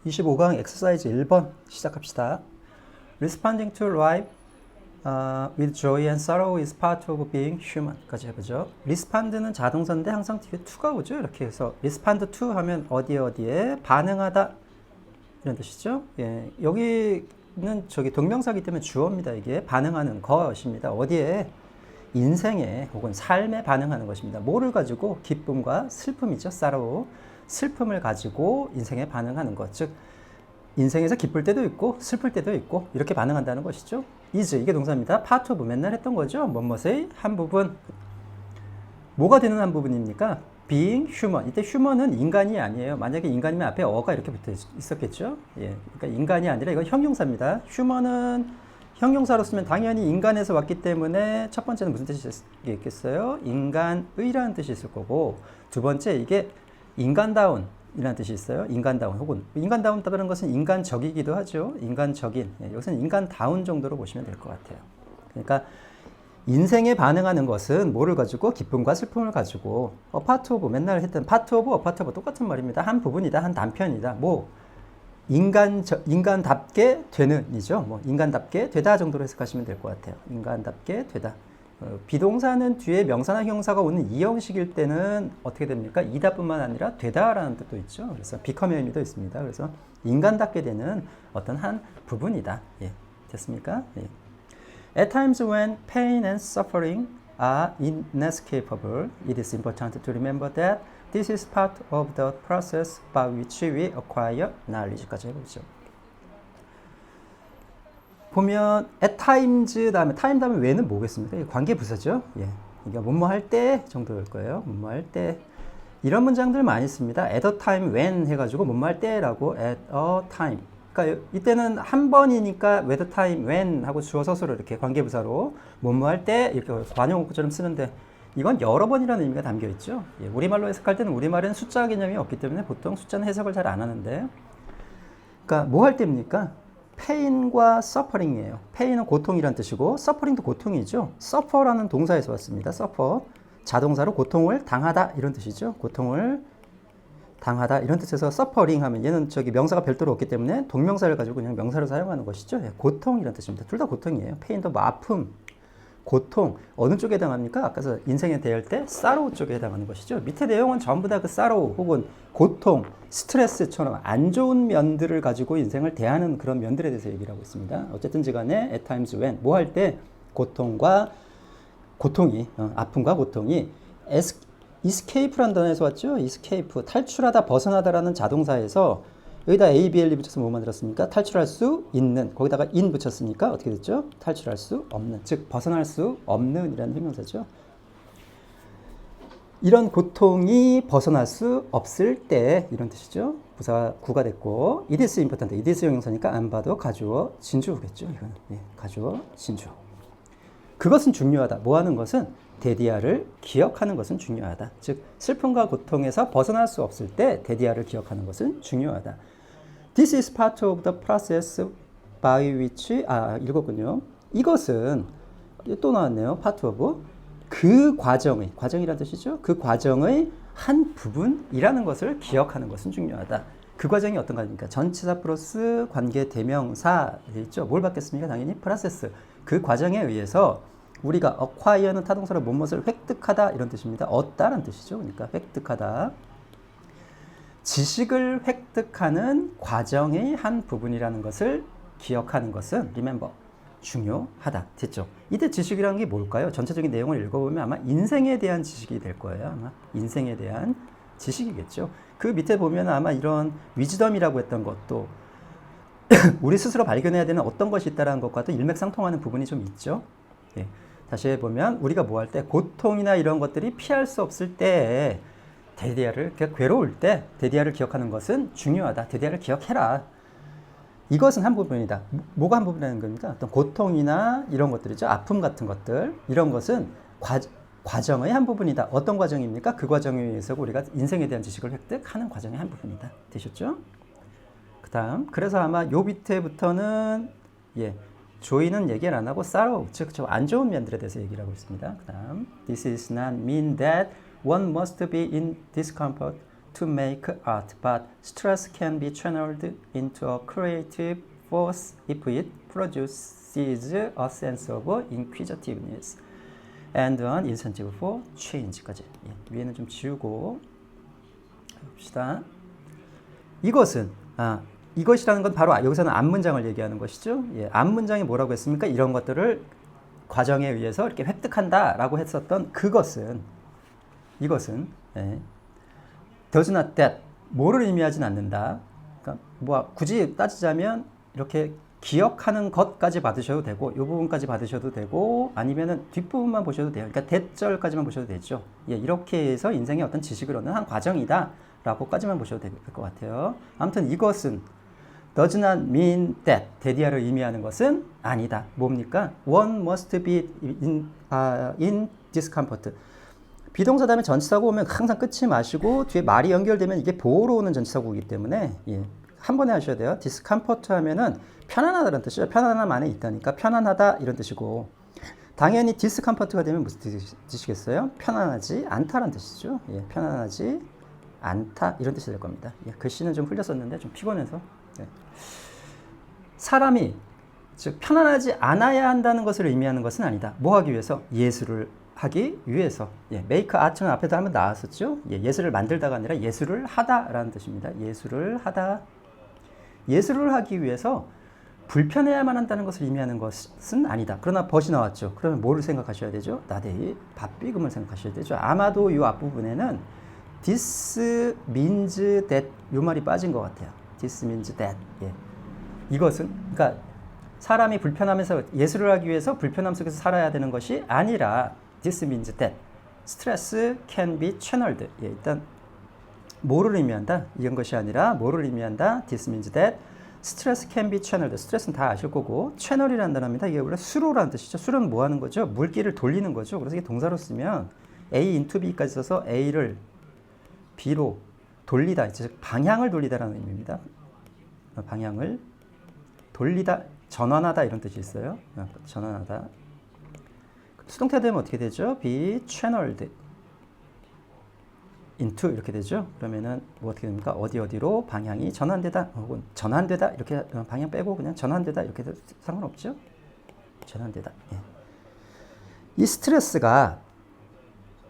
25강 엑서사이즈 1번 시작합시다. Responding to life with joy and sorrow is part of being human 까지 해보죠. respond는 자동사인데 항상 뒤에 to가 오죠. 이렇게 해서 respond to 하면 어디에 반응하다 이런 뜻이죠. 예, 여기는 동명사이기 때문에 주어입니다. 이게 반응하는 것입니다. 어디에? 인생에 혹은 삶에 반응하는 것입니다. 뭐를 가지고? 기쁨과 슬픔이죠. sorrow. 슬픔을 가지고 인생에 반응하는 것. 즉 인생에서 기쁠 때도 있고 슬플 때도 있고 이렇게 반응한다는 것이죠. is 이게 동사입니다. part of 맨날 했던 거죠. 뭐뭐의 한 부분. 뭐가 되는 한 부분입니까? being human. 이때 human은 인간이 아니에요. 만약에 인간이면 앞에 어가 이렇게 붙어 있었겠죠. 예, 그러니까 인간이 아니라 이건 형용사입니다. human은 형용사로 쓰면 당연히 인간에서 왔기 때문에 첫 번째는 무슨 뜻이 있겠어요? 인간의라는 뜻이 있을 거고, 두 번째 이게 인간다운 이라는 뜻이 있어요. 인간다운 혹은 인간다운다는 것은 인간적이기도 하죠. 인간적인. 예, 이것은 인간다운 정도로 보시면 될 것 같아요. 그러니까 인생에 반응하는 것은 뭐를 가지고? 기쁨과 슬픔을 가지고. part of 맨날 했던 part of 똑같은 말입니다. 한 부분이다, 한 단편이다. 뭐 인간답게 되는 이죠. 뭐 인간답게 되다 정도로 해석하시면 될 것 같아요. 인간답게 되다. 비동사는 뒤에 명사나 형사가 오는 이형식일 때는 어떻게 됩니까? 이다뿐만 아니라 되다라는 뜻도 있죠. 그래서 become 의미도 있습니다. 그래서 인간답게 되는 어떤 한 부분이다. 예, 됐습니까? 예. At times when pain and suffering are inescapable, it is important to remember that this is part of the process by which we acquire knowledge까지 해보죠. 보면 at times 다음에 time 다음에 when은 뭐겠습니까? 이게 관계 부사죠. 예, 이게 뭐뭐 할 때 정도일 거예요. 뭐뭐 할 때 이런 문장들 많이 씁니다. at a time when 해가지고 뭐뭐 할 때라고 at a time. 그러니까 이때는 한 번이니까 at a time when 하고 주어 서술을 이렇게 관계 부사로 뭐뭐 할 때 이렇게 관용어구처럼 쓰는데 이건 여러 번이라는 의미가 담겨 있죠. 예, 우리말로 해석할 때는 우리말에는 숫자 개념이 없기 때문에 보통 숫자는 해석을 잘 안 하는데, 그러니까 뭐 할 때입니까? pain과 suffering이에요. pain은 고통이란 뜻이고 suffering도 고통이죠. suffer라는 동사에서 왔습니다. suffer 자동사로 고통을 당하다 이런 뜻이죠. 고통을 당하다 이런 뜻에서 suffering 하면 얘는 명사가 별도로 없기 때문에 동명사를 가지고 그냥 명사로 사용하는 것이죠. 예, 고통이란 뜻입니다. 둘 다 고통이에요. pain도 뭐 아픔, 고통 어느 쪽에 해당합니까? 아까서 인생에 대할 때 sorrow 쪽에 해당하는 것이죠. 밑에 내용은 전부 다 그 sorrow 혹은 고통, 스트레스처럼 안 좋은 면들을 가지고 인생을 대하는 그런 면들에 대해서 얘기를 하고 있습니다. 어쨌든지 간에 at times when 뭐 할 때 고통이 아픔과 고통이 escape라는 단어에서 왔죠. escape 탈출하다 벗어나다라는 자동사에서 여기다 ABLE 붙여서 뭐 만들었습니까? 탈출할 수 있는, 거기다가 in 붙였으니까 어떻게 됐죠? 탈출할 수 없는, 즉 벗어날 수 없는 이라는 형용사죠. 이런 고통이 벗어날 수 없을 때 이런 뜻이죠. 부사 구가 됐고 it is important, it is 형용사니까 안 봐도 가주어 진주어겠죠. 이건 예, 가주어 진주어. 그것은 중요하다. 뭐 하는 것은? 데디아를 기억하는 것은 중요하다. 즉 슬픔과 고통에서 벗어날 수 없을 때 데디아를 기억하는 것은 중요하다. This is part of the process by which 읽었군요. 이것은 또 나왔네요. part of 그 과정이라는 뜻이죠. 그 과정의 한 부분이라는 것을 기억하는 것은 중요하다. 그 과정이 어떤 과정입니까? 전치사 플러스 관계 대명사 있죠. 뭘 받겠습니까? 당연히 프로세스. 그 과정에 의해서 우리가 acquire는 타동사로 무엇을 획득하다 이런 뜻입니다. 얻다라는 뜻이죠. 그러니까 획득하다. 지식을 획득하는 과정의 한 부분이라는 것을 기억하는 것은 remember, 중요하다. 됐죠? 이때 지식이라는 게 뭘까요? 전체적인 내용을 읽어보면 아마 인생에 대한 지식이 될 거예요. 아마 인생에 대한 지식이겠죠. 그 밑에 보면 아마 이런 위즈덤이라고 했던 것도 우리 스스로 발견해야 되는 어떤 것이 있다는 것과도 일맥상통하는 부분이 좀 있죠. 예. 다시 해보면 우리가 뭐 할 때 고통이나 이런 것들이 피할 수 없을 때 데디아를 괴로울 때 데디아를 기억하는 것은 중요하다. 데디아를 기억해라. 이것은 한 부분이다. 뭐가 한 부분이라는 겁니까? 어떤 고통이나 이런 것들이죠. 아픔 같은 것들 이런 것은 과정의 한 부분이다. 어떤 과정입니까? 그 과정에 의해서 우리가 인생에 대한 지식을 획득하는 과정의 한 부분이다. 되셨죠? 그 다음 그래서 아마 요 밑에부터는 조이는 얘기를 안 하고 sorrow, 즉 안 좋은 면들에 대해서 얘기를 하고 있습니다. 그 다음 This is not mean that one must be in discomfort to make art, but stress can be channeled into a creative force if it produces a sense of inquisitiveness and an incentive for change까지. 예, 위에는 좀 지우고 봅시다. 이것이라는 건 바로 여기서는 앞문장을 얘기하는 것이죠. 예, 앞문장이 뭐라고 했습니까? 이런 것들을 과정에 의해서 이렇게 획득한다라고 했었던 이것은 does not that 뭐를 의미하진 않는다. 그러니까 뭐 굳이 따지자면 이렇게 기억하는 것까지 받으셔도 되고 이 부분까지 받으셔도 되고 아니면은 뒷부분만 보셔도 돼요. 그러니까 대절까지만 보셔도 되죠. 예, 이렇게 해서 인생의 어떤 지식을 얻는 한 과정이다라고까지만 보셔도 될 것 같아요. 아무튼 이것은 does not mean that that이야를 의미하는 것은 아니다. 뭡니까? One must be in discomfort. 비동사 다음에 전치사고 오면 항상 끊지 마시고 뒤에 말이 연결되면 이게 보호로 오는 전치사고이기 때문에 예, 한 번에 하셔야 돼요. discomfort 하면은 편안하다는 뜻이죠. 편안함 안에 있다니까 편안하다 이런 뜻이고 당연히 discomfort가 되면 무슨 뜻이겠어요? 편안하지 않다라는 뜻이죠. 예, 편안하지 않다 이런 뜻이 될 겁니다. 예, 글씨는 좀 흘렸었는데 좀 피곤해서 예. 사람이 즉 편안하지 않아야 한다는 것을 의미하는 것은 아니다. 뭐 하기 위해서? 예술을 하기 위해서. 예, make art는 앞에도 한번 나왔었죠. 예, 예술을 만들다가 아니라 예술을 하다라는 뜻입니다. 예술을 하다. 예술을 하기 위해서 불편해야만 한다는 것을 의미하는 것은 아니다. 그러나 벗이 나왔죠. 그러면 뭐를 생각하셔야 되죠? 나대의 밥비금을 생각하셔야 되죠. 아마도 이 앞부분에는 this means that 이 말이 빠진 것 같아요. this means that. 예. 이것은 그러니까 사람이 불편하면서 예술을 하기 위해서 불편함 속에서 살아야 되는 것이 아니라 this means that stress can be channeled. 예, 일단 뭐를 의미한다? 이런 것이 아니라 뭐를 의미한다? this means that stress can be channeled. 스트레스는 다 아실 거고 채널이라는 단어입니다. 이게 원래 수로라는 뜻이죠. 수로는 뭐 하는 거죠? 물기를 돌리는 거죠. 그래서 이게 동사로 쓰면 A into B까지 써서 A를 B로 돌리다, 즉 방향을 돌리다라는 의미입니다. 방향을 돌리다, 전환하다 이런 뜻이 있어요. 전환하다. 수동태 되면 어떻게 되죠? be channeled into 이렇게 되죠. 그러면은 뭐 어떻게 됩니까? 어디로 방향이 전환되다 혹은 전환되다 이렇게 방향 빼고 그냥 전환되다 이렇게 해도 상관없죠. 전환되다. 예. 이 스트레스가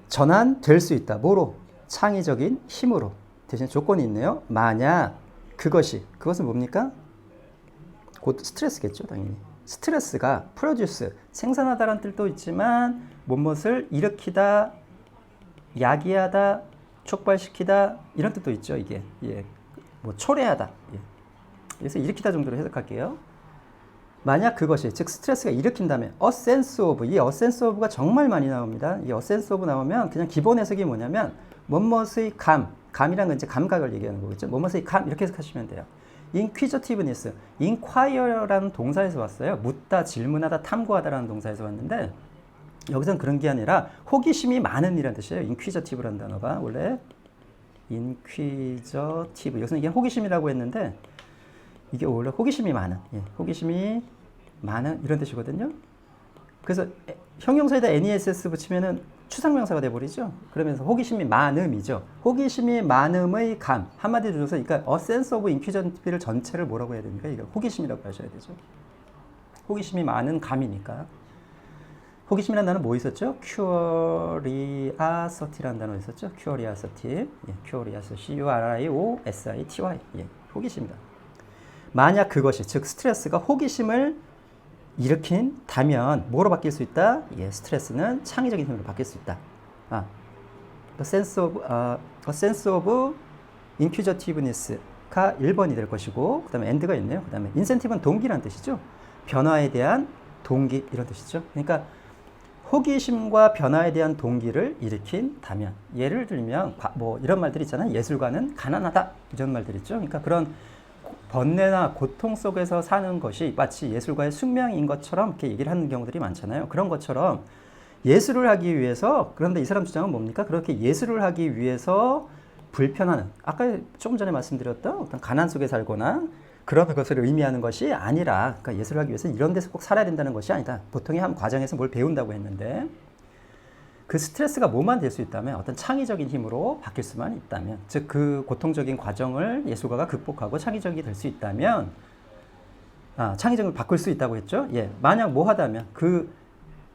전환될 수 있다. 뭐로? 창의적인 힘으로. 대신 조건이 있네요. 만약 그것은 뭡니까? 곧 스트레스겠죠, 당연히. 스트레스가 produce, 생산하다라는 뜻도 있지만 무엇을 일으키다, 야기하다, 촉발시키다 이런 뜻도 있죠, 이게. 예. 뭐 초래하다. 예. 그래서 일으키다 정도로 해석할게요. 만약 그것이, 즉 스트레스가 일으킨다면 a sense of, 이 a sense of가 정말 많이 나옵니다. 이 a sense of 나오면 그냥 기본 해석이 뭐냐면 무엇의 감이란 건 이제 감각을 얘기하는 거겠죠. 무엇의 감 이렇게 해석하시면 돼요. inquisitiveness, inquire라는 동사에서 왔어요. 묻다, 질문하다, 탐구하다라는 동사에서 왔는데 여기서는 그런 게 아니라 호기심이 많은 이라는 뜻이에요. inquisitive라는 단어가 원래 inquisitive, 여기서는 이게 호기심이라고 했는데 이게 원래 호기심이 많은, 예, 호기심이 많은 이런 뜻이거든요. 그래서 형용사에다 NESS 붙이면은 추상명사가 돼버리죠. 그러면서 호기심이 많음이죠. 호기심이 많음의 감. 한마디로 줘서 그러니까 a sense of inquisitive를 전체를 뭐라고 해야 됩니까? 이거 호기심이라고 하셔야 되죠. 호기심이 많은 감이니까. 호기심이라는 단어 뭐 있었죠? curiosity라는 단어 있었죠? curiosity. 예, curiosity. C-U-R-I-O-S-I-T-Y. 예, 호기심이다. 만약 그것이, 즉 스트레스가 호기심을 일으킨다면 뭐로 바뀔 수 있다? 예, 스트레스는 창의적인 힘으로 바뀔 수 있다. the sense of inquisitiveness가 1번이 될 것이고 그 다음에 and가 있네요. 그 다음에 incentive는 동기라는 뜻이죠. 변화에 대한 동기 이런 뜻이죠. 그러니까 호기심과 변화에 대한 동기를 일으킨다면 예를 들면 뭐 이런 말들이 있잖아요. 예술가는 가난하다 이런 말들 있죠. 그러니까 그런 번뇌나 고통 속에서 사는 것이 마치 예술가의 숙명인 것처럼 이렇게 얘기를 하는 경우들이 많잖아요. 그런 것처럼 예술을 하기 위해서, 그런데 이 사람 주장은 뭡니까? 그렇게 예술을 하기 위해서 불편하는, 아까 조금 전에 말씀드렸던 어떤 가난 속에 살거나 그런 것을 의미하는 것이 아니라, 그러니까 예술을 하기 위해서 이런 데서 꼭 살아야 된다는 것이 아니다. 보통의 한 과정에서 뭘 배운다고 했는데, 그 스트레스가 뭐만 될 수 있다면 어떤 창의적인 힘으로 바뀔 수만 있다면, 즉 그 고통적인 과정을 예술가가 극복하고 창의적이 될 수 있다면, 창의적으로 바꿀 수 있다고 했죠. 예, 만약 뭐 하다면 그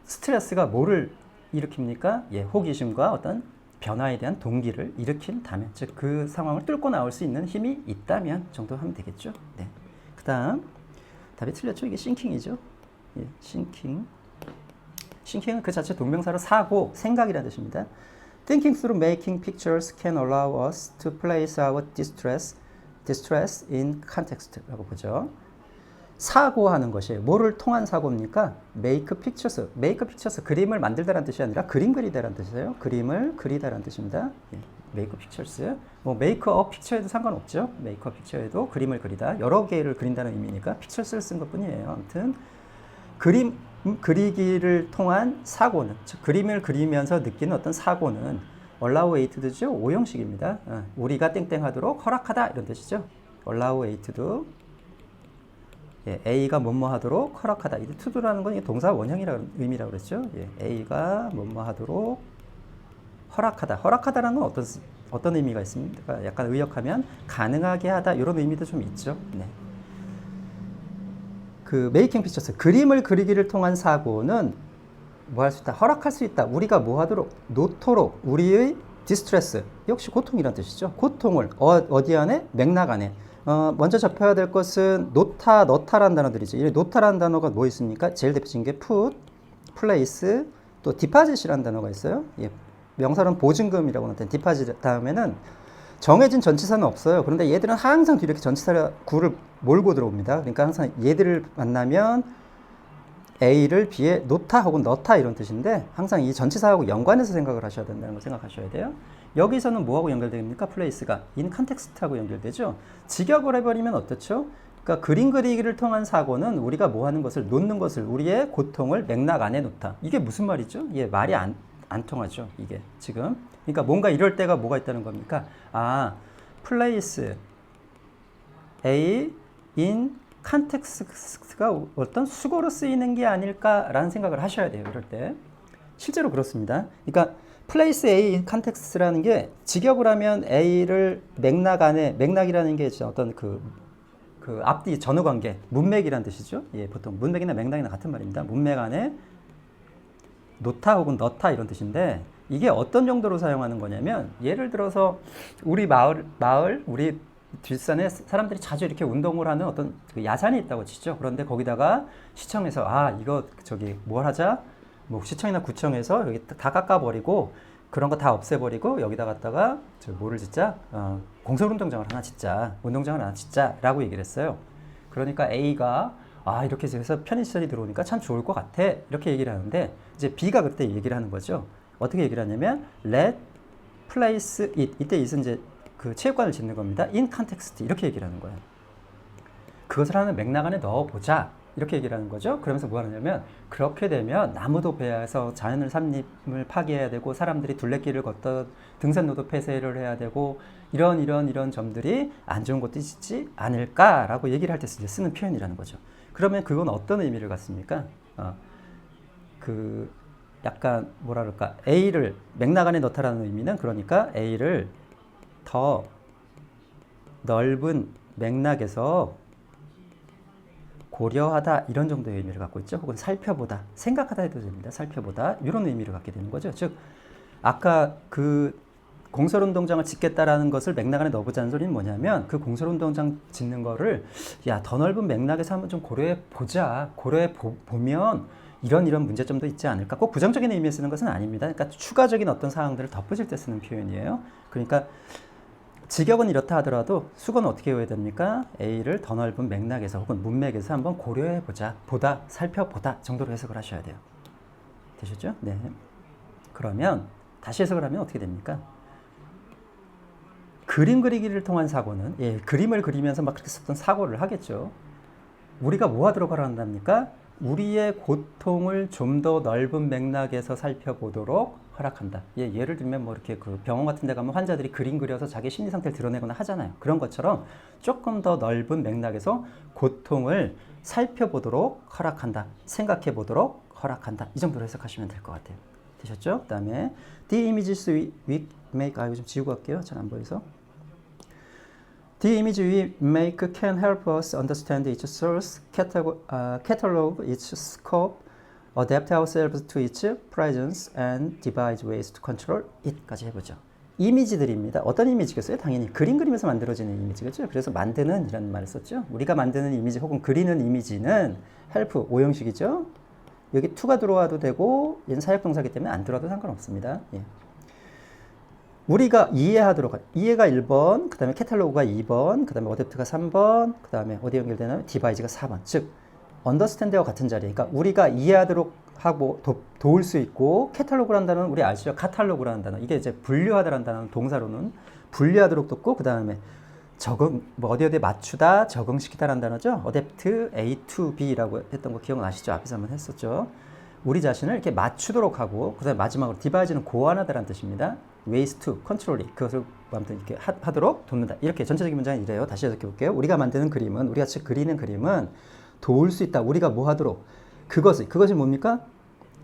스트레스가 뭐를 일으킵니까? 예, 호기심과 어떤 변화에 대한 동기를 일으킨다면, 즉 그 상황을 뚫고 나올 수 있는 힘이 있다면 정도 하면 되겠죠. 네. 그다음 답이 틀렸죠. 이게 싱킹이죠. 예, 싱킹. 싱킹은 그 자체 동명사로 사고, 생각이라는 뜻입니다. Thinking through making pictures can allow us to place our distress in context라고 보죠. 사고하는 것이 뭐를 통한 사고입니까? Make pictures. Make pictures. 그림을 만들다라는 뜻이 아니라 그림 그리다라는 뜻이에요. 그림을 그리다라는 뜻입니다. 예, make pictures. 뭐 make a picture에도 상관없죠. make a picture에도 그림을 그리다. 여러 개를 그린다는 의미니까 pictures를 쓴 것뿐이에요. 아무튼 그림 그리기를 통한 사고는, 즉 그림을 그리면서 느끼는 어떤 사고는 allow a to죠. 오형식입니다. 우리가 땡땡하도록 허락하다 이런 뜻이죠. allow a to. 예, A가 뭐뭐 하도록 허락하다. 이 to도라는 건 동사 원형이라는 의미라고 그랬죠. 예, A가 뭐뭐 하도록 허락하다. 허락하다라는 건 어떤 의미가 있습니까? 약간 의역하면 가능하게 하다 이런 의미도 좀 있죠. 네. 그 메이킹 피처스, 그림을 그리기를 통한 사고는 뭐 할 수 있다? 허락할 수 있다. 우리가 뭐 하도록? 놓도록. 우리의 디스트레스, 역시 고통이란 뜻이죠. 고통을 어디 안에? 맥락 안에. 먼저 접해야 될 것은 놓다, 넣다라는 단어들이죠. 이 놓다라는 단어가 뭐 있습니까? 제일 대표적인 게 put, place, 또 deposit이라는 단어가 있어요. 예, 명사로는 보증금이라고 하는 deposit 다음에는 정해진 전치사는 없어요. 그런데 얘들은 항상 뒤에 이렇게 전치사 구를 몰고 들어옵니다. 그러니까 항상 얘들을 만나면 A를 B에 놓다 혹은 넣다 이런 뜻인데, 항상 이 전치사하고 연관해서 생각을 하셔야 된다는 걸 생각하셔야 돼요. 여기서는 뭐하고 연결됩니까? 플레이스가 in context하고 연결되죠. 직역을 해버리면 어떻죠? 그러니까 그림 그리기를 통한 사고는 우리가 뭐 하는 것을, 놓는 것을, 우리의 고통을 맥락 안에 놓다. 이게 무슨 말이죠? 예, 말이 안 통하죠. 이게 지금. 그러니까 뭔가 이럴 때가 뭐가 있다는 겁니까? place A in context가 어떤 수고로 쓰이는 게 아닐까라는 생각을 하셔야 돼요. 이럴 때. 실제로 그렇습니다. 그러니까 place A in context라는 게 직역을 하면 A를 맥락 안에, 맥락이라는 게 어떤 그 앞뒤 전후 관계, 문맥이라는 뜻이죠. 예, 보통 문맥이나 맥락이나 같은 말입니다. 문맥 안에 놓다 혹은 넣다 이런 뜻인데, 이게 어떤 정도로 사용하는 거냐면, 예를 들어서 우리 마을 우리 뒷산에 사람들이 자주 이렇게 운동을 하는 어떤 그 야산이 있다고 치죠. 그런데 거기다가 시청에서 이거 저기 뭘 하자, 뭐 시청이나 구청에서 여기 다 깎아버리고 그런 거 다 없애버리고 여기다 갖다가 뭐를 짓자, 공설운동장을 하나 짓자, 운동장을 하나 짓자라고 얘기를 했어요. 그러니까 A가 이렇게 해서 편의시설이 들어오니까 참 좋을 것 같아 이렇게 얘기를 하는데, 이제 B가 그때 얘기를 하는 거죠. 어떻게 얘기를 하냐면 let place it, 이때 it은 이제 그 체육관을 짓는 겁니다. in context 이렇게 얘기를 하는 거예요. 그것을 하는 맥락 안에 넣어보자 이렇게 얘기를 하는 거죠. 그러면서 뭐 하느냐면, 그렇게 되면 나무도 베어서 자연을 산림을 파괴해야 되고, 사람들이 둘레길을 걷던 등산로도 폐쇄를 해야 되고, 이런 점들이 안 좋은 것도 있지 않을까라고 얘기를 할 때 쓰는 표현이라는 거죠. 그러면 그건 어떤 의미를 갖습니까? 그 약간 뭐라 그럴까, A를 맥락 안에 넣다라는 의미는, 그러니까 A를 더 넓은 맥락에서 고려하다 이런 정도의 의미를 갖고 있죠. 혹은 살펴보다, 생각하다 해도 됩니다. 살펴보다 이런 의미를 갖게 되는 거죠. 즉 아까 그 공설운동장을 짓겠다라는 것을 맥락 안에 넣어보자는 소리는 뭐냐면, 그 공설운동장 짓는 거를 더 넓은 맥락에서 한번 좀 고려해 보자. 보면 이런 문제점도 있지 않을까. 꼭 부정적인 의미에 쓰는 것은 아닙니다. 그러니까 추가적인 어떤 사항들을 덧붙일 때 쓰는 표현이에요. 그러니까 직역은 이렇다 하더라도 수거는 어떻게 외워야 됩니까? A를 더 넓은 맥락에서 혹은 문맥에서 한번 고려해보자, 살펴보다 정도로 해석을 하셔야 돼요. 되셨죠? 네. 그러면 다시 해석을 하면 어떻게 됩니까? 그림 그리기를 통한 사고는, 그림을 그리면서 막 그렇게 썼던 사고를 하겠죠. 우리가 뭐 하도록 하란답니까? 우리의 고통을 좀 더 넓은 맥락에서 살펴보도록 허락한다. 예를 들면 뭐 이렇게 그 병원 같은 데 가면 환자들이 그림 그려서 자기 심리 상태를 드러내거나 하잖아요. 그런 것처럼 조금 더 넓은 맥락에서 고통을 살펴보도록 허락한다. 생각해 보도록 허락한다. 이 정도로 해석하시면 될 것 같아요. 되셨죠? 그 다음에 the images we make, 이거 좀 지우고 갈게요. 잘 안 보여서. The image we make can help us understand its source, catalog its scope, adapt ourselves to its presence, and devise ways to control it까지 해보죠. 이미지들입니다. 어떤 이미지겠어요? 당연히 그림 그리면서 만들어지는 이미지겠죠. 그래서 만드는 이라는 말을 썼죠. 우리가 만드는 이미지 혹은 그리는 이미지는 help, 오형식이죠. 여기 to가 들어와도 되고 얘는 사역동사이기 때문에 안 들어와도 상관없습니다. 예. 우리가 이해하도록, 이해가 1번, 그 다음에 캐탈로그가 2번, 그 다음에 어댑트가 3번, 그 다음에 어디 연결되냐면 디바이즈가 4번. 즉, 언더스탠드와 같은 자리. 그러니까 우리가 이해하도록 하고 도울 수 있고, 캐탈로그라는 단어는 우리 아시죠? 카탈로그라는 단어. 이게 이제 분류하다라는 단어는 동사로는 분류하도록 뒀고, 그 다음에 적응, 뭐 어디에 맞추다, 적응시키다라는 단어죠. 어댑트 A to B라고 했던 거 기억나시죠? 앞에서 한번 했었죠. 우리 자신을 이렇게 맞추도록 하고, 그 다음에 마지막으로 디바이즈는 고안하다라는 뜻입니다. ways to, control, 그것을 아무튼 이렇게 하도록 돕는다. 이렇게 전체적인 문장이 이래요. 다시 해석해 볼게요. 우리가 만드는 그림은, 우리가 즉 그리는 그림은 도울 수 있다. 우리가 뭐 하도록? 그것이 뭡니까?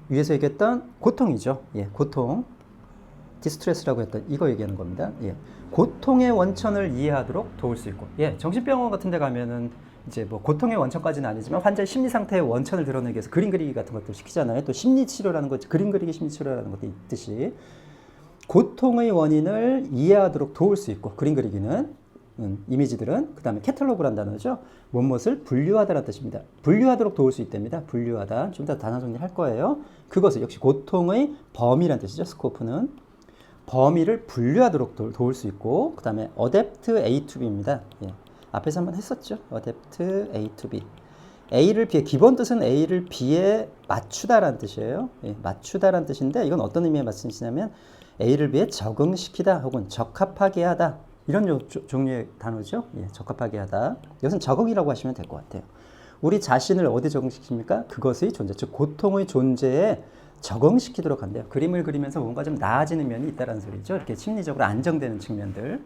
위에서 얘기했던 고통이죠. 예, 고통. 디스트레스라고 했던 이거 얘기하는 겁니다. 예. 고통의 원천을 이해하도록 도울 수 있고. 예, 정신병원 같은 데 가면은 이제 뭐 고통의 원천까지는 아니지만 환자의 심리 상태의 원천을 드러내기 위해서 그림 그리기 같은 것도 시키잖아요. 또 심리 치료라는 것, 그림 그리기 심리 치료라는 것도 있듯이 고통의 원인을 이해하도록 도울 수 있고, 그림 그리기는 이미지들은 그 다음에 캐탈로그란 단어죠. 무엇을 분류하다라는 뜻입니다. 분류하도록 도울 수 있답니다. 분류하다. 좀 더 단어 정리할 거예요. 그것을 역시 고통의 범위란 뜻이죠. 스코프는 범위를 분류하도록 도울 수 있고, 그 다음에 adapt A to B입니다. 예. 앞에서 한번 했었죠. adapt A to B. A를 B에, 기본 뜻은 A를 B에 맞추다라는 뜻이에요. 예, 맞추다라는 뜻인데 이건 어떤 의미의 말씀이시냐면 A를 B에 적응시키다 혹은 적합하게 하다, 이런 종류의 단어죠. 예, 적합하게 하다. 이것은 적응이라고 하시면 될 것 같아요. 우리 자신을 어디 적응시킵니까? 그것의 존재, 즉 고통의 존재에 적응시키도록 한대요. 그림을 그리면서 뭔가 좀 나아지는 면이 있다는 소리죠. 이렇게 심리적으로 안정되는 측면들.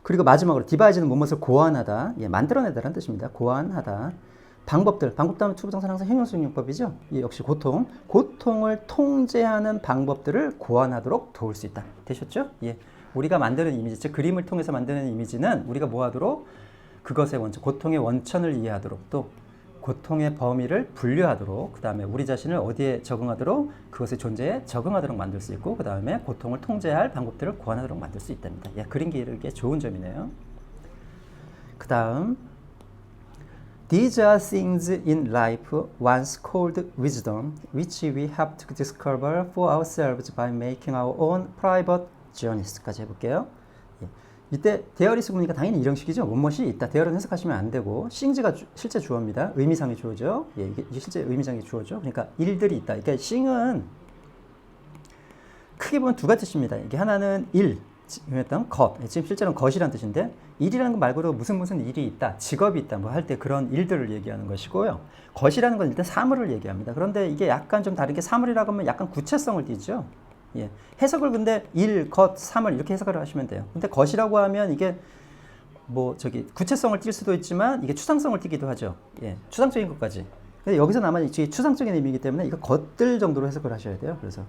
그리고 마지막으로 디바이즈는 무엇을 고안하다, 예, 만들어내다라는 뜻입니다. 고안하다. 방법들, 방법다음에 투부정사는 항상 행용수용법이죠. 예, 역시 고통을 통제하는 방법들을 고안하도록 도울 수 있다. 되셨죠? 예, 우리가 만드는 이미지, 즉 그림을 통해서 만드는 이미지는 우리가 뭐하도록? 그것의 원천, 고통의 원천을 이해하도록, 또 고통의 범위를 분류하도록, 그 다음에 우리 자신을 어디에 적응하도록, 그것의 존재에 적응하도록 만들 수 있고, 그 다음에 고통을 통제할 방법들을 고안하도록 만들 수 있답니다. 예, 그림 기르기에 좋은 점이네요. 그 다음 These are things in life once called wisdom, which we have to discover for ourselves by making our own private journeys까지 해볼게요. 예. 이때 데어리스 보니까 당연히 이런 식이죠. 무엇이 있다. 데어는 해석하시면 안 되고, 싱즈가 실제 주어입니다. 의미상의 주어죠. 예, 이게 실제 의미상의 주어죠. 그러니까 일들이 있다. 그러니까 싱은 크게 보면 두 가지 뜻입니다. 이게 하나는 일, 했던 것, 지금 실제로는 것이란 뜻인데, 일이라는 것 말고도 무슨 일이 있다, 직업이 있다, 뭐 할 때 그런 일들을 얘기하는 것이고요. 것이라는 건 일단 사물을 얘기합니다. 그런데 이게 약간 좀 다르게 사물이라고 하면 약간 구체성을 띠죠. 예. 해석을 근데 일, 것, 사물 이렇게 해석을 하시면 돼요. 근데 것이라고 하면 이게 뭐 구체성을 띌 수도 있지만 이게 추상성을 띠기도 하죠. 예. 추상적인 것까지. 근데 여기서 아마 추상적인 의미이기 때문에 이거 것들 정도로 해석을 하셔야 돼요. 그래서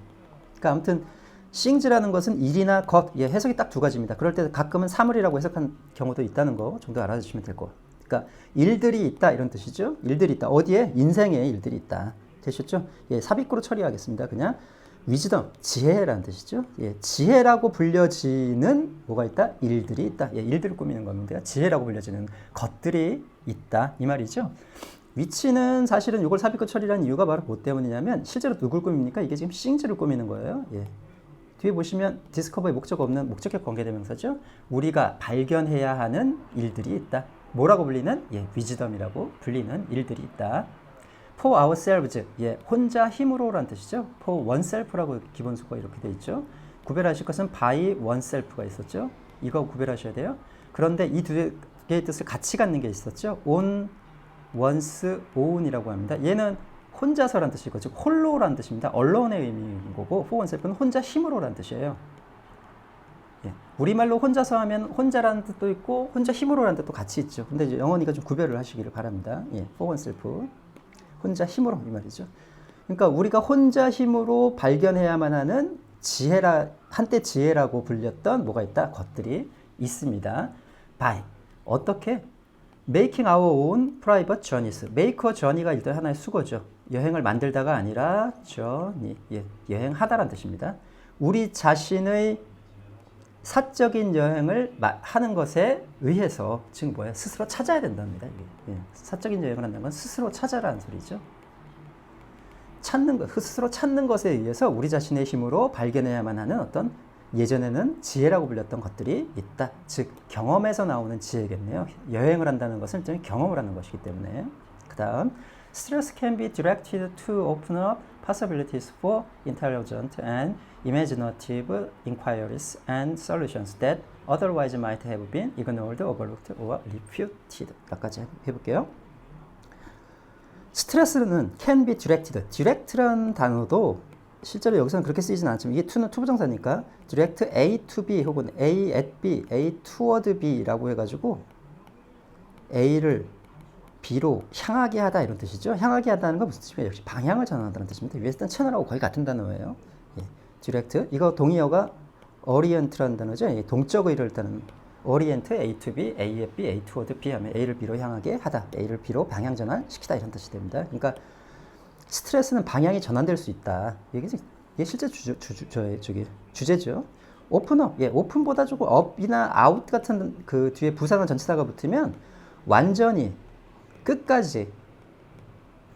그러니까 아무튼 싱즈라는 것은 일이나 것, 예, 해석이 딱 두 가지입니다. 그럴 때 가끔은 사물이라고 해석한 경우도 있다는 거 정도 알아주시면 될 것 같아요. 그러니까 일들이 있다 이런 뜻이죠. 일들이 있다. 어디에? 인생에 일들이 있다. 되셨죠? 예, 삽입구로 처리하겠습니다. 그냥 위즈덤, 지혜라는 뜻이죠. 예, 지혜라고 불려지는 뭐가 있다? 일들이 있다. 예, 일들을 꾸미는 겁니다. 지혜라고 불려지는 것들이 있다. 이 말이죠. 위치는 사실은 이걸 삽입구 처리라는 이유가 바로 뭐 때문이냐면 실제로 누굴 꾸밉니까? 이게 지금 싱즈를 꾸미는 거예요. 예. 뒤에 보시면 디스커버의 목적 없는 목적격 관계대명사죠. 우리가 발견해야 하는 일들이 있다. 뭐라고 불리는? 예, 위즈덤이라고 불리는 일들이 있다. For ourselves, 예, 혼자 힘으로라는 뜻이죠. For oneself라고 기본수가 이렇게 돼 있죠. 구별하실 것은 by oneself가 있었죠. 이거 구별하셔야 돼요. 그런데 이 두 개의 뜻을 같이 갖는 게 있었죠. on, once, own이라고 합니다. 얘는 혼자서란 뜻이고, 즉 홀로란 뜻입니다. allone의 의미인 거고, for oneself는 혼자 힘으로란 뜻이에요. 예. 우리말로 혼자서 하면 혼자라는 뜻도 있고 혼자 힘으로라는 뜻도 같이 있죠. 근데 이제 영어니까 좀 구별을 하시기를 바랍니다. 예. for oneself, 혼자 힘으로 이 말이죠. 그러니까 우리가 혼자 힘으로 발견해야만 하는 한때 지혜라고 불렸던 뭐가 있다? 것들이 있습니다. by. 어떻게? making our own private journeys. make a journey가 일단 하나의 수거죠. 여행을 만들다가 아니라 journey. 예, 여행하다라는 뜻입니다. 우리 자신의 사적인 여행을 하는 것에 의해서 즉 뭐야? 스스로 찾아야 된답니다. 이게. 예, 사적인 여행을 한다는 건 스스로 찾아라는 소리죠. 찾는 것, 스스로 찾는 것에 의해서 우리 자신의 힘으로 발견해야만 하는 어떤 예전에는 지혜라고 불렸던 것들이 있다. 즉 경험에서 나오는 지혜겠네요. 여행을 한다는 것은 일종의 경험을 하는 것이기 때문에. 그 다음 Stress can be directed to open up possibilities for intelligent and imaginative inquiries and solutions that otherwise might have been ignored, overlooked, or refuted. 여기까지 해볼게요. 스트레스는 can be directed. direct라는 단어도 실제로 여기서는 그렇게 쓰이진 않지만 이게 to는 투부정사니까 direct A to B 혹은 A at B, A toward B라고 해가지고 A를 B로 향하게 하다 이런 뜻이죠. 향하게 하다는 건 무슨 뜻이에요? 역시 방향을 전환한다는 뜻입니다. 위에서 단 채널하고 거의 같은 단어예요. 예. direct. 이거 동의어가 orient라는 단어죠. 예. 동적 의를 뜻하는 orient A to B, A at B, A toward B 하면 A를 B로 향하게 하다. A를 B로 방향 전환시키다 이런 뜻이 됩니다. 그러니까 스트레스는 방향이 전환될 수 있다. 이게 실제 주제죠. 오픈업. 예, 오픈보다 조금 업이나 아웃 같은 그 뒤에 부사나 전치사가 붙으면 완전히 끝까지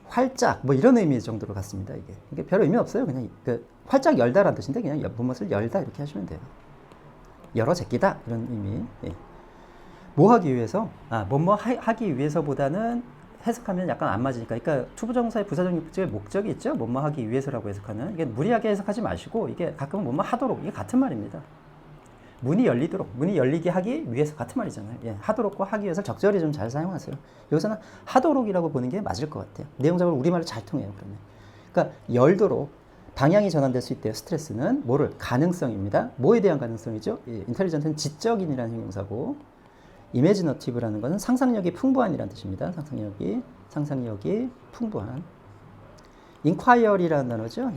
활짝 뭐 이런 의미 정도로 갔습니다. 이게 별 의미 없어요. 그냥 활짝 열다라는 뜻인데 그냥 무엇을 열다 이렇게 하시면 돼요. 열어 제끼다 이런 의미. 예. 뭐 하기 위해서? 뭐뭐 하기 위해서보다는 해석하면 약간 안 맞으니까. 그러니까 투부정사의 부사적 용법의 목적이 있죠. 뭐뭐 하기 위해서라고 해석하는. 이게 무리하게 해석하지 마시고 이게 가끔은 뭐뭐 하도록 이게 같은 말입니다. 문이 열리도록, 문이 열리게 하기 위해서 같은 말이잖아요. 예, 하도록과 하기 위해서 적절히 좀 잘 사용하세요. 여기서는 하도록이라고 보는 게 맞을 것 같아요. 내용적으로 우리말로 잘 통해요. 그러면. 그러니까 열도록 방향이 전환될 수 있대요. 스트레스는 뭐를? 가능성입니다. 뭐에 대한 가능성이죠? 예, 인텔리전트는 지적인이라는 형용사고 이매지너티브라는 것은 상상력이 풍부한이라는 뜻입니다. 상상력이 풍부한. 인콰이어리라는 단어죠.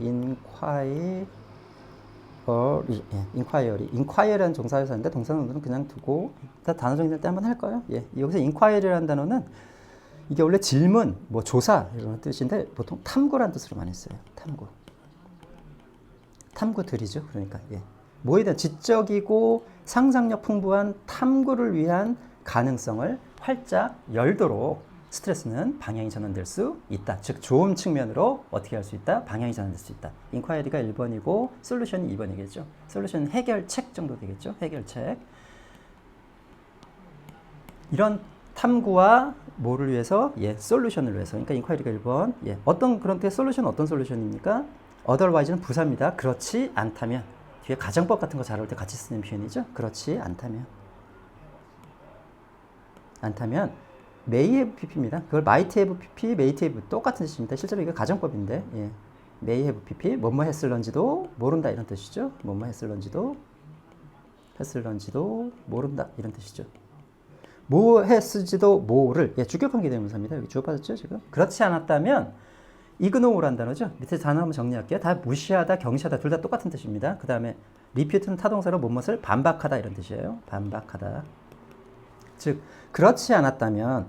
인콰이어리라는 동사였는데 동사는 그냥 두고 단어 정리할 때 한번 할까요? 예, 여기서 인콰이어리라는 단어는 이게 원래 질문, 뭐 조사 이런 뜻인데 보통 탐구라는 뜻으로 많이 써요. 탐구들이죠. 그러니까 예. 뭐에 대한 지적이고 상상력 풍부한 탐구를 위한 가능성을 활짝 열도록 스트레스는 방향이 전환될 수 있다. 즉 좋은 측면으로 어떻게 할 수 있다? 방향이 전환될 수 있다. 인콰이리가 1번이고 솔루션이 2번이겠죠. 솔루션은 해결책 정도 되겠죠. 해결책. 이런 탐구와 뭐를 위해서? 예, 솔루션을 위해서. 그러니까 인콰이리가 1번. 예, 그런데 솔루션은 어떤 솔루션입니까? otherwise는 부사입니다. 그렇지 않다면. 뒤에 가정법 같은 거 잘 올 때 같이 쓰는 표현이죠. 그렇지 않다면 may have pp입니다. 그걸 might have pp, may have 똑같은 뜻입니다. 실제로 이거 가정법인데 예. may have pp 뭐뭐 했을런지도 모른다 이런 뜻이죠. 뭐뭐 했을런지도 모른다 이런 뜻이죠. 뭐 했을지도 모를 예, 주격관계 대명사입니다. 여기 주어받았죠 지금. 그렇지 않았다면 ignore란 단어죠. 밑에 단어 한번 정리할게요. 다 무시하다, 경시하다 둘 다 똑같은 뜻입니다. 그 다음에 repeat는 타동사로 무엇을 반박하다 이런 뜻이에요. 반박하다. 즉 그렇지 않았다면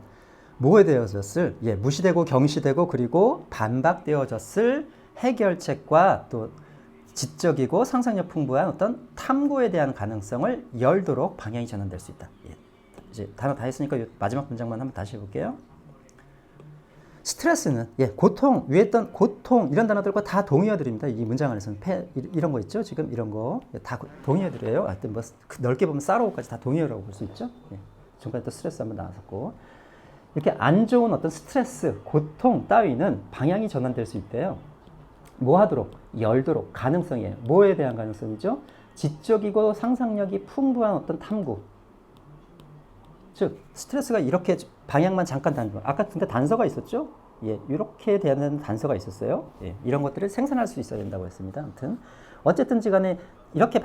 뭐에 되어졌을? 예, 무시되고 경시되고 그리고 반박되어졌을 해결책과 또 지적이고 상상력 풍부한 어떤 탐구에 대한 가능성을 열도록 방향이 전환될 수 있다. 예. 이제 단어 다 했으니까 마지막 문장만 한번 다시 해볼게요. 스트레스는 예, 고통, 위에 있던 고통 이런 단어들과 다 동의어들입니다. 이 문장 안에서는 이런 거 있죠. 지금 이런 거 다 동의어들이에요. 하여튼 뭐 넓게 보면 sorrow까지 다 동의어라고 볼 수 있죠. 예. 지금까지 또 스트레스 한번 나왔었고 이렇게 안 좋은 어떤 스트레스, 고통 따위는 방향이 전환될 수 있대요. 뭐 하도록? 열도록. 가능성이에요. 뭐에 대한 가능성이죠? 지적이고 상상력이 풍부한 어떤 탐구. 즉 스트레스가 이렇게 방향만 잠깐 아까 근데 단서가 있었죠? 예, 이렇게 되는 단서가 있었어요. 예, 이런 것들을 생산할 수 있어야 된다고 했습니다. 아무튼 어쨌든지 간에 이렇게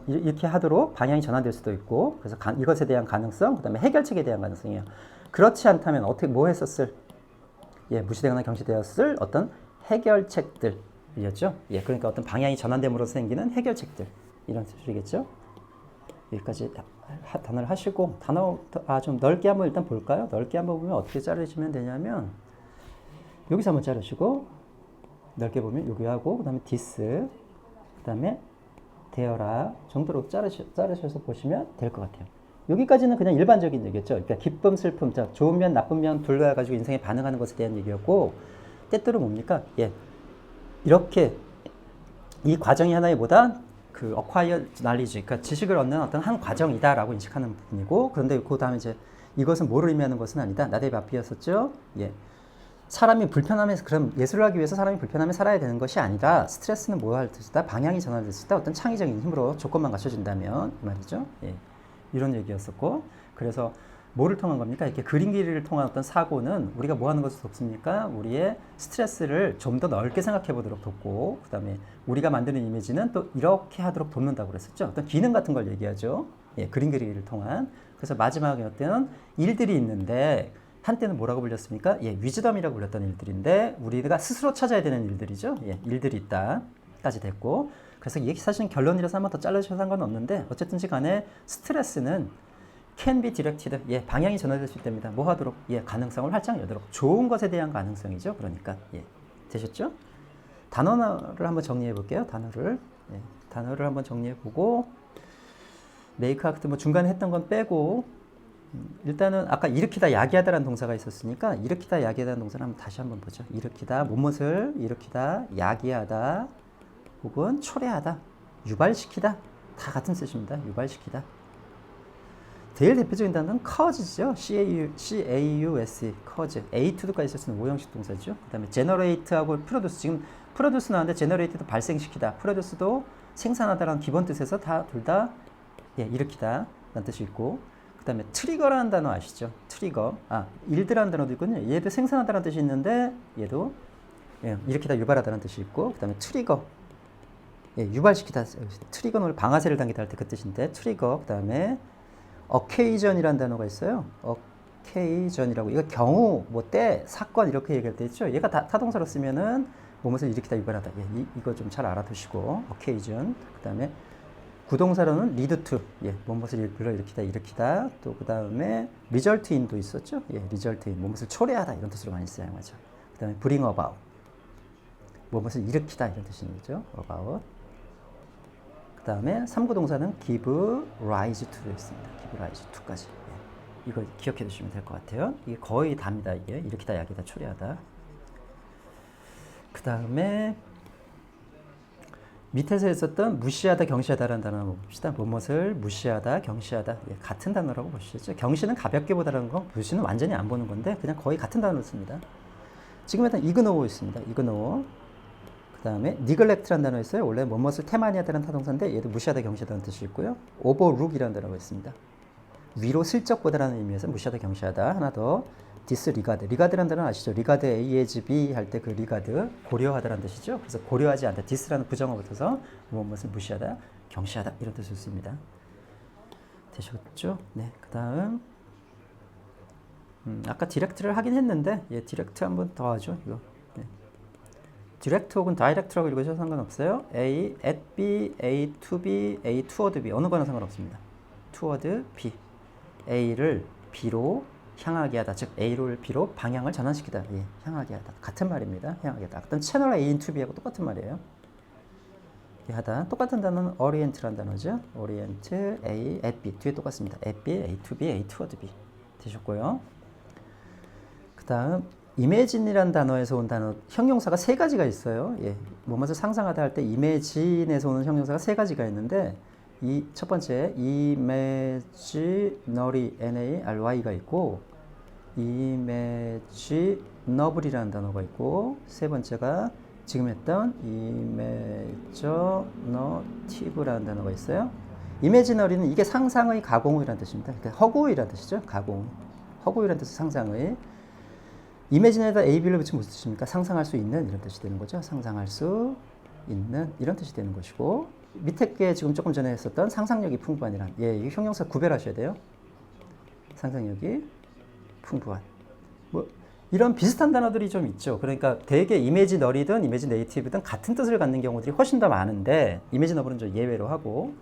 이렇게 하도록 방향이 전환될 수도 있고 그래서 이것에 대한 가능성, 그 다음에 해결책에 대한 가능성이에요. 그렇지 않다면 뭐 했었을? 예, 무시되거나 경시되었을 어떤 해결책들이었죠. 예, 그러니까 어떤 방향이 전환됨으로써 생기는 해결책들 이런 뜻이겠죠. 여기까지 단어를 하시고 단어 좀 넓게 한번 일단 볼까요? 넓게 한번 보면 어떻게 자르시면 되냐면 여기서 한번 자르시고 넓게 보면 여기 하고 그다음에 디스 그다음에 되어라 정도로 자르셔서 보시면 될 것 같아요. 여기까지는 그냥 일반적인 얘기였죠. 그러니까 기쁨, 슬픔, 자, 좋은 면, 나쁜 면 둘러야 가지고 인생에 반응하는 것에 대한 얘기였고 때때로 뭡니까? 예, 이렇게 이 과정이 하나의 뭐다? 그 acquire knowledge, 그러니까 지식을 얻는 어떤 한 과정이다라고 인식하는 부분이고 그런데 그 다음에 이제 이것은 뭐를 의미하는 것은 아니다. 나대비 앞이었었죠. 예. 사람이 불편함에서 그럼 예술을 하기 위해서 사람이 불편함에 살아야 되는 것이 아니라 스트레스는 뭐 할 뜻이다? 방향이 전환될 수 있다. 어떤 창의적인 힘으로 조건만 갖춰진다면 이 말이죠. 예. 이런 얘기였었고 그래서 뭐를 통한 겁니까? 이렇게 그림기를 통한 어떤 사고는 우리가 뭐 하는 것을 돕습니까? 우리의 스트레스를 좀 더 넓게 생각해 보도록 돕고 그 다음에 우리가 만드는 이미지는 또 이렇게 하도록 돕는다고 그랬었죠. 어떤 기능 같은 걸 얘기하죠. 예, 그림 그리기를 통한. 그래서 마지막에 어떤 일들이 있는데 한때는 뭐라고 불렸습니까? 예, 위즈덤이라고 불렸던 일들인데 우리가 스스로 찾아야 되는 일들이죠. 예, 일들이 있다. 까지 됐고 그래서 이게 사실은 결론이라서 한 번 더 잘라주셔서 상관없는데 어쨌든지 간에 스트레스는 can be directed. 예, 방향이 전환될 수 있답니다. 뭐 하도록? 예, 가능성을 활짝 여도록. 좋은 것에 대한 가능성이죠. 그러니까 예, 되셨죠? 단어를 한번 정리해 볼게요. 단어를 한번 정리해 보고 make act 뭐 중간에 했던 건 빼고 일단은 아까 일으키다 야기하다라는 동사가 있었으니까 일으키다 야기하다라는 동사를 한번 다시 한번 보죠. 일으키다 무엇을 일으키다 야기하다 혹은 초래하다 유발시키다 다 같은 뜻입니다. 유발시키다. 제일 대표적인 단어는 cause죠. C-A-U-S-E, cause. A2도까지 있었으면 오형식 동사죠. 그 다음에 generate하고 produce. 지금 produce 나왔는데 generate도 발생시키다. produce도 생산하다라는 기본 뜻에서 둘 다 예, 일으키다 라는 뜻이 있고 그 다음에 트리거라는 단어 아시죠? 트리거. 일드라는 단어도 있거든요. 얘도 생산하다라는 뜻이 있는데 얘도 예, 일으키다, 유발하다라는 뜻이 있고 그 다음에 트리거. 예, 유발시키다. 트리거는 방아쇠를 당기다 할 때 그 뜻인데 트리거. 그 다음에 occasion이라는 단어가 있어요. occasion이라고. 이거 경우, 뭐 때, 사건 이렇게 얘기할 때 있죠. 얘가 타동사로 쓰면은 무엇을 일으키다, 유발하다. 예, 이거 좀 잘 알아두시고 occasion. 그 다음에 구동사로는 lead to. 예, 무엇을 불러일으키다, 일으키다. 또 그 다음에 result in도 있었죠. 예, result in. 무엇을 초래하다 이런 뜻으로 많이 사용하죠. 그 다음에 bring about. 무엇을 일으키다 이런 뜻인 거죠. about. 그 다음에 3구 동사는 give rise to로 있습니다. give rise to까지. 예. 이거 기억해 두시면 될 것 같아요. 이게 거의 답니다. 이게 일으키다, 야기다, 초래하다. 그 다음에 밑에서 했었던 무시하다, 경시하다라는 단어 한번 봅시다. 무엇을 무시하다, 경시하다. 예, 같은 단어라고 보시죠. 경시는 가볍게 보다라는 거, 무시는 완전히 안 보는 건데 그냥 거의 같은 단어를 씁니다. 지금 일단 ignore 있습니다. ignore. 그 다음에 neglect라는 단어 있어요. 원래 무엇을 태만히 하다는 타동사인데 얘도 무시하다, 경시하다는 뜻이 있고요. overlook이라는 단어가 있습니다. 위로 슬쩍 보다라는 의미에서 무시하다, 경시하다. 하나 더 disregard. regard라는 단어 아시죠? regard A as B 할 때 그 regard 고려하다라는 뜻이죠. 그래서 고려하지 않다. dis라는 부정어가 붙어서 무엇을 무시하다, 경시하다 이런 뜻을 씁니다. 되셨죠? 네. 그 다음 아까 디렉트를 하긴 했는데 예, 디렉트 한번 더 하죠. 이거. 디렉트 혹은 다이렉트라고 읽으셔도 상관없어요. A at B, A to B, A toward B 어느 거나 상관없습니다. toward B. A를 B로 향하게 하다. 즉 A를 B로 방향을 전환시키다. 예, 향하게 하다. 같은 말입니다. 향하게 하다. 어떤 채널 A into B하고 똑같은 말이에요. 하다. 똑같은 단어는 orient라는 단어죠. orient A at B. 뒤에 똑같습니다. at B, A to B, A toward B. 되셨고요. 그 다음 imagine이라는 단어에서 온 단어, 형용사가 세 가지가 있어요. 예, 무엇을 상상하다 할 때 imagine에서 오는 형용사가 세 가지가 있는데 이 첫 번째 imaginary, N-A-R-Y가 있고 imaginable이라는 단어가 있고 세 번째가 지금 했던 imaginative라는 단어가 있어요. imaginary는 이게 상상의 가공이라는 뜻입니다. 그러니까 허구이라는 뜻이죠. 가공. 허구이라는 뜻은 상상의. 이미지에다 AB를 붙이면 무슨 뜻입니까? 상상할 수 있는 이런 뜻이 되는 거죠. 상상할 수 있는 이런 뜻이 되는 것이고 밑에 게 지금 조금 전에 했었던 상상력이 풍부한이란 예, 이 형용사 구별하셔야 돼요. 상상력이 풍부한. 뭐 이런 비슷한 단어들이 좀 있죠. 그러니까 되게 이미지너리든 이미지 네이티브든 같은 뜻을 갖는 경우들이 훨씬 더 많은데 이미지너블은 좀 예외로 하고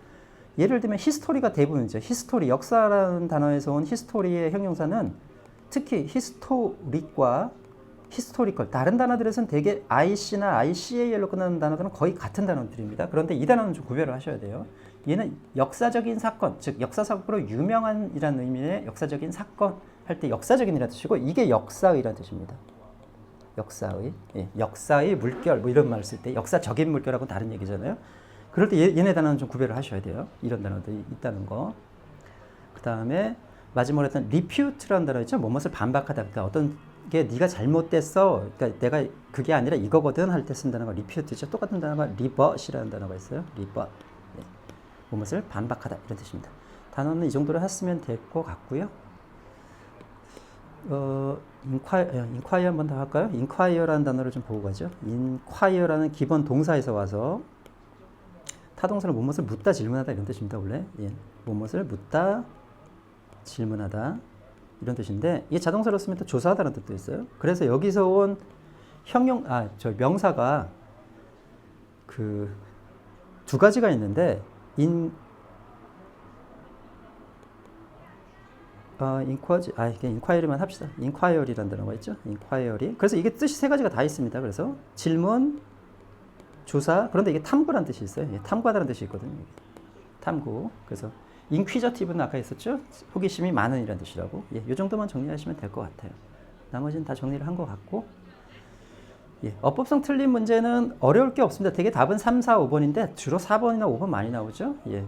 예를 들면 히스토리가 대부분이죠. 히스토리, 역사라는 단어에서 온 히스토리의 형용사는 특히 히스토릭과 히스토리컬 다른 단어들에서는 대개 IC나 ICAL로 끝나는 단어들은 거의 같은 단어들입니다. 그런데 이 단어는 좀 구별을 하셔야 돼요. 얘는 역사적인 사건, 즉 역사적으로 유명한이라는 의미의 역사적인 사건 할 때 역사적인이라는 뜻이고 이게 역사의라는 뜻입니다. 역사의, 예, 역사의 물결 뭐 이런 말을 쓸 때 역사적인 물결하고 다른 얘기잖아요. 그럴 때 얘네 단어는 좀 구별을 하셔야 돼요. 이런 단어들이 있다는 거. 그 다음에 마지막으로 했던 refute라는 단어 있죠. 뭐뭇을 반박하다. 그러니까 어떤 게 네가 잘못됐어. 그러니까 내가 그게 아니라 이거거든 할 때 쓴다는 거 refute죠. 똑같은 단어가 rebut이라는 단어가 있어요. rebut. 네. 뭐뭇을 반박하다 이런 뜻입니다. 단어는 이 정도로 했으면 될 것 같고요. inquire 한번 더 할까요? inquire라는 단어를 좀 보고 가죠. inquire라는 기본 동사에서 와서 타동사는 무엇을 묻다 질문하다 이런 뜻입니다. 원래 예. 무엇을 묻다 질문하다 이런 뜻인데 이게 자동사로 쓰면 또 조사하다는 뜻도 있어요. 그래서 여기서 온 명사가 그 두 가지가 있는데 이게 inquiry만 합시다. inquiry라는 단어가 있죠. inquiry. 그래서 이게 뜻이 세 가지가 다 있습니다. 그래서 질문, 조사. 그런데 이게 탐구라는 뜻이 있어요. 예, 탐구하다는 뜻이 있거든요. 탐구. 그래서 inquisitive는 아까 했었죠. 호기심이 많은 이라는 뜻이라고. 예, 이 정도만 정리하시면 될 것 같아요. 나머지는 다 정리를 한 것 같고. 예, 어법성 틀린 문제는 어려울 게 없습니다. 되게 답은 3, 4, 5번인데 주로 4번이나 5번 많이 나오죠. 예.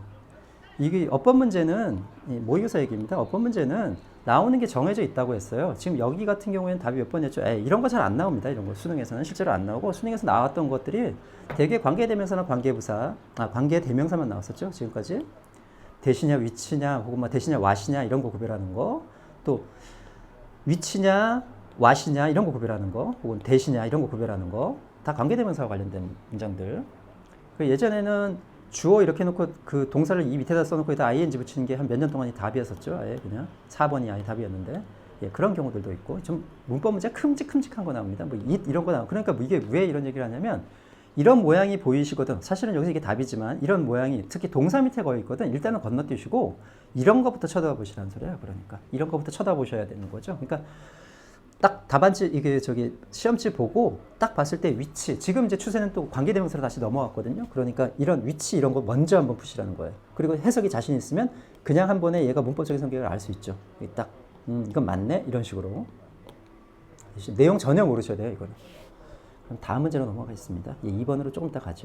이게 어법 문제는 모의고사 얘기입니다. 어법 문제는 나오는 게 정해져 있다고 했어요. 지금 여기 같은 경우에는 답이 몇 번이었죠? 이런 거 잘 안 나옵니다. 이런 거 수능에서는 실제로 안 나오고 수능에서 나왔던 것들이 되게 관계대명사나 관계부사, 관계대명사만 나왔었죠. 지금까지 대시냐 위치냐 혹은 뭐 대시냐 와시냐 이런 거 구별하는 거, 또 위치냐 와시냐 이런 거 구별하는 거, 혹은 대시냐 이런 거 구별하는 거, 다 관계대명사와 관련된 문장들. 예전에는 주어 이렇게 놓고 그 동사를 이 밑에다 써놓고 거기다 ing 붙이는 게 한 몇 년 동안이 답이었었죠. 아예 그냥 4번이 아예 답이었는데 예, 그런 경우들도 있고 좀 문법 문제 큼직큼직한 거 나옵니다. 뭐 이런 거 나오고 그러니까 뭐 이게 왜 이런 얘기를 하냐면 이런 모양이 보이시거든. 사실은 여기서 이게 답이지만 이런 모양이 특히 동사 밑에 거의 있거든. 일단은 건너뛰시고 이런 것부터 쳐다보시라는 소리예요. 그러니까 이런 것부터 쳐다보셔야 되는 거죠. 그러니까 딱 답안지 이게 시험지 보고 딱 봤을 때 위치 지금 이제 추세는 또 관계대명사로 다시 넘어왔거든요. 그러니까 이런 위치 이런 거 먼저 한번 푸시라는 거예요. 그리고 해석이 자신 있으면 그냥 한 번에 얘가 문법적인 성격을 알 수 있죠. 딱 이건 맞네 이런 식으로 내용 전혀 모르셔야 돼요. 이거는. 그럼 다음 문제로 넘어가겠습니다. 2번으로 조금 이따 가죠.